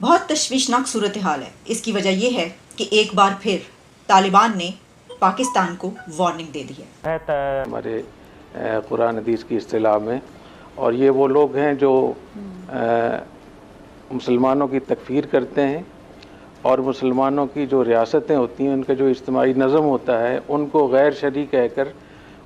بہت تشویشناک صورتحال ہے. اس کی وجہ یہ ہے کہ ایک بار پھر طالبان نے پاکستان کو وارننگ دے دی ہے. ہمارے قرآن حدیث کی اصطلاح میں، اور یہ وہ لوگ ہیں جو مسلمانوں کی تکفیر کرتے ہیں اور مسلمانوں کی جو ریاستیں ہوتی ہیں ان کا جو اجتماعی نظم ہوتا ہے ان کو غیر شرعی کہہ کر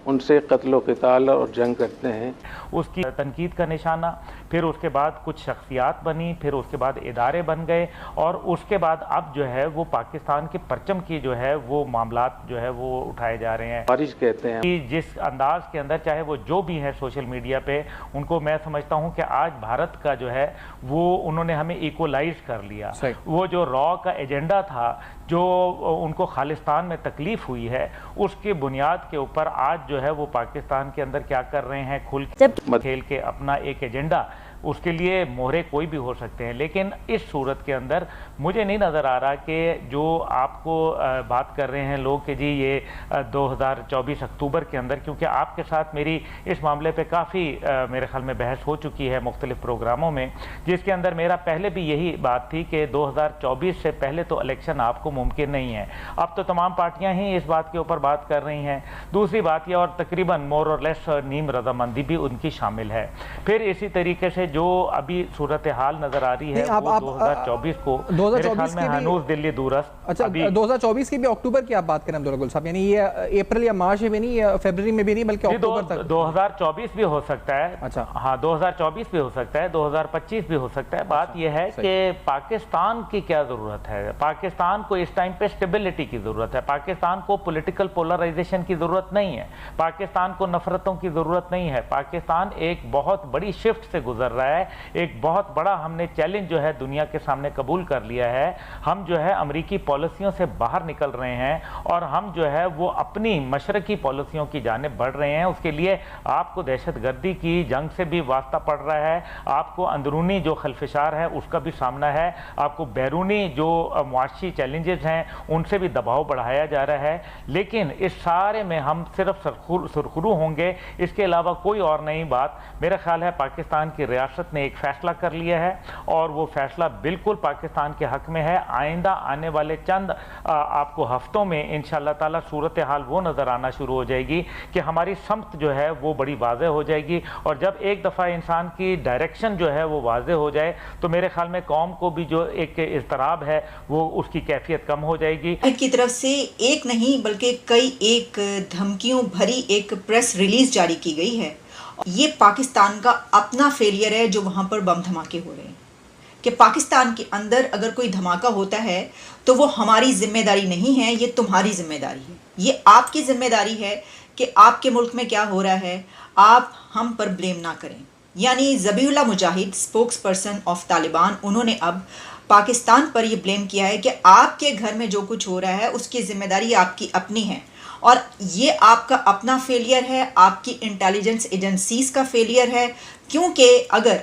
ان سے قتل و قتال اور جنگ کرتے ہیں. اس کی تنقید کا نشانہ، پھر اس کے بعد کچھ شخصیات بنی، پھر اس کے بعد ادارے بن گئے، اور اس کے بعد اب جو ہے وہ پاکستان کے پرچم کی جو ہے وہ معاملات جو ہے وہ اٹھائے جا رہے ہیں. خارج کہتے ہیں کہ جس انداز کے اندر چاہے وہ جو بھی ہے سوشل میڈیا پہ، ان کو میں سمجھتا ہوں کہ آج بھارت کا جو ہے وہ انہوں نے ہمیں ایکولائز کر لیا. وہ جو را کا ایجنڈا تھا، جو ان کو خالصتان میں تکلیف ہوئی ہے، اس کی بنیاد کے اوپر آج جو ہے وہ پاکستان کے اندر کیا کر رہے ہیں، کھل کھیل کے اپنا ایک ایجنڈا، اس کے لیے مہرے کوئی بھی ہو سکتے ہیں. لیکن اس صورت کے اندر مجھے نہیں نظر آ رہا کہ جو آپ کو بات کر رہے ہیں لوگ کہ جی یہ 2024 اکتوبر کے اندر، کیونکہ آپ کے ساتھ میری اس معاملے پہ کافی میرے خیال میں بحث ہو چکی ہے مختلف پروگراموں میں، جس کے اندر میرا پہلے بھی یہی بات تھی کہ 2024 سے پہلے تو الیکشن آپ کو ممکن نہیں ہے. اب تو تمام پارٹیاں ہی اس بات کے اوپر بات کر رہی ہیں. دوسری بات یہ، اور تقریباً مور اور لیس نیم رضامندی بھی ان کی شامل ہے. پھر اسی طریقے سے جو ابھی صورتحال نظر آ رہی ہے وہ 2024 کو میرے خیال میں ہنوز دلی دورست. اچھا 2024 کی بھی اکتوبر کی آپ بات کریں عبداللہ گل صاحب، یعنی یہ اپریل یا مارچ میں نہیں، یا فیبرری میں بھی نہیں، بلکہ اکتوبر تک 2024 بھی ہو سکتا ہے. اچھا ہاں 2024 بھی ہو سکتا ہے، 2025 بھی ہو سکتا ہے. بات یہ ہے کہ پاکستان کی کیا ضرورت ہے. پاکستان کو اس ٹائم پہ اسٹیبلٹی کی ضرورت ہے. پاکستان کو پولیٹیکل پولرائزیشن کی ضرورت نہیں ہے. پاکستان کو نفرتوں کی ضرورت نہیں ہے. پاکستان ایک بہت بڑی شفٹ سے گزر رہا ہے. ایک بہت بڑا ہم نے چیلنج جو ہے دنیا کے سامنے قبول کر لیا ہے. ہم جو ہے امریکی پالیسیوں سے باہر نکل رہے ہیں اور ہم جو ہے وہ اپنی مشرقی پالیسیوں کی جانب بڑھ رہے ہیں. اس کے لیے آپ کو دہشت گردی کی جنگ سے بھی واسطہ پڑ رہا ہے، آپ کو اندرونی جو خلفشار ہے اس کا بھی سامنا ہے، آپ کو بیرونی جو معاشی چیلنجز ہیں ان سے بھی دباؤ بڑھایا جا رہا ہے. لیکن اس سارے میں ہم صرف سرخرو ہوں گے، اس کے علاوہ کوئی اور نئی بات. میرا خیال ہے پاکستان کی ریاست نے ایک فیصلہ کر لیا ہے اور وہ فیصلہ بالکل پاکستان کے حق میں ہے. آئندہ آنے والے چند آپ کو ہفتوں میں انشاءاللہ تعالی صورتحال وہ نظر آنا شروع ہو جائے گی کہ ہماری سمت جو ہے وہ بڑی واضح ہو جائے گی. اور جب ایک دفعہ انسان کی ڈائریکشن جو ہے وہ واضح ہو جائے تو میرے خیال میں قوم کو بھی جو ایک اضطراب ہے وہ اس کی کیفیت کم ہو جائے گی. کی طرف سے ایک نہیں بلکہ کئی ایک دھمکیوں بھری ایک پریس ریلیز جاری کی گئی ہے. یہ پاکستان کا اپنا فیلئر ہے جو وہاں پر بم دھماکے ہو رہے ہیں. کہ پاکستان کے اندر اگر کوئی دھماکہ ہوتا ہے تو وہ ہماری ذمہ داری نہیں ہے، یہ تمہاری ذمہ داری ہے. یہ آپ کی ذمہ داری ہے کہ آپ کے ملک میں کیا ہو رہا ہے آپ ہم پر بلیم نہ کریں. یعنی ذبیح اللہ مجاہد، اسپوکس پرسن آف طالبان، انہوں نے اب پاکستان پر یہ بلیم کیا ہے کہ آپ کے گھر میں جو کچھ ہو رہا ہے اس کی ذمہ داری آپ کی اپنی ہے، اور یہ آپ کا اپنا فیلئر ہے، آپ کی انٹیلیجنس ایجنسیز کا فیلئر ہے. کیونکہ اگر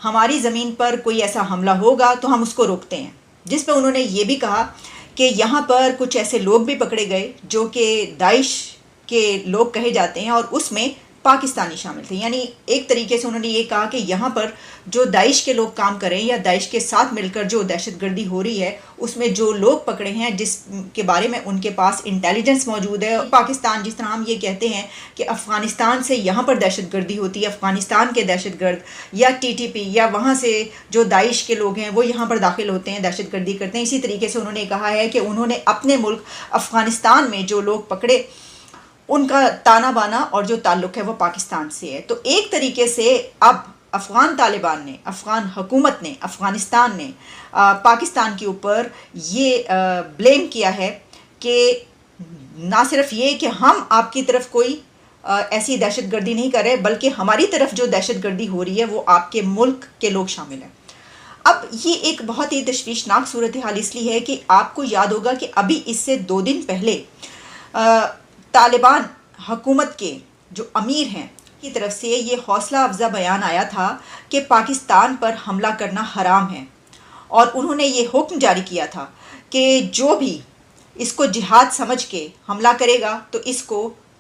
ہماری زمین پر کوئی ایسا حملہ ہوگا تو ہم اس کو روکتے ہیں. جس پہ انہوں نے یہ بھی کہا کہ یہاں پر کچھ ایسے لوگ بھی پکڑے گئے جو کہ داعش کے لوگ کہے جاتے ہیں اور اس میں پاکستانی شامل تھے. یعنی ایک طریقے سے انہوں نے یہ کہا کہ یہاں پر جو داعش کے لوگ کام کریں یا داعش کے ساتھ مل کر جو دہشت گردی ہو رہی ہے اس میں جو لوگ پکڑے ہیں جس کے بارے میں ان کے پاس انٹیلیجنس موجود ہے. پاکستان، جس طرح ہم یہ کہتے ہیں کہ افغانستان سے یہاں پر دہشت گردی ہوتی ہے، افغانستان کے دہشت گرد یا ٹی ٹی پی یا وہاں سے جو داعش کے لوگ ہیں وہ یہاں پر داخل ہوتے ہیں، دہشت گردی کرتے ہیں. اسی طریقے سے انہوں نے کہا ہے کہ انہوں نے اپنے ملک افغانستان میں جو لوگ پکڑے ان کا تانا بانا اور جو تعلق ہے وہ پاکستان سے ہے. تو ایک طریقے سے اب افغان طالبان نے، افغان حکومت نے، افغانستان نے پاکستان کے اوپر یہ بلیم کیا ہے کہ نہ صرف یہ کہ ہم آپ کی طرف کوئی ایسی دہشت گردی نہیں کر رہے بلکہ ہماری طرف جو دہشت گردی ہو رہی ہے وہ آپ کے ملک کے لوگ شامل ہیں. اب یہ ایک بہت ہی تشویشناک صورتحال اس لیے ہے کہ آپ کو یاد ہوگا کہ ابھی اس سے 2 دن پہلے طالبان حکومت کے جو امیر ہیں کی طرف سے یہ حوصلہ افزا بیان آیا تھا کہ پاکستان پر حملہ کرنا حرام ہے، اور انہوں نے یہ حکم جاری کیا تھا کہ جو بھی اس کو جہاد سمجھ کے حملہ کرے گا تو اس کو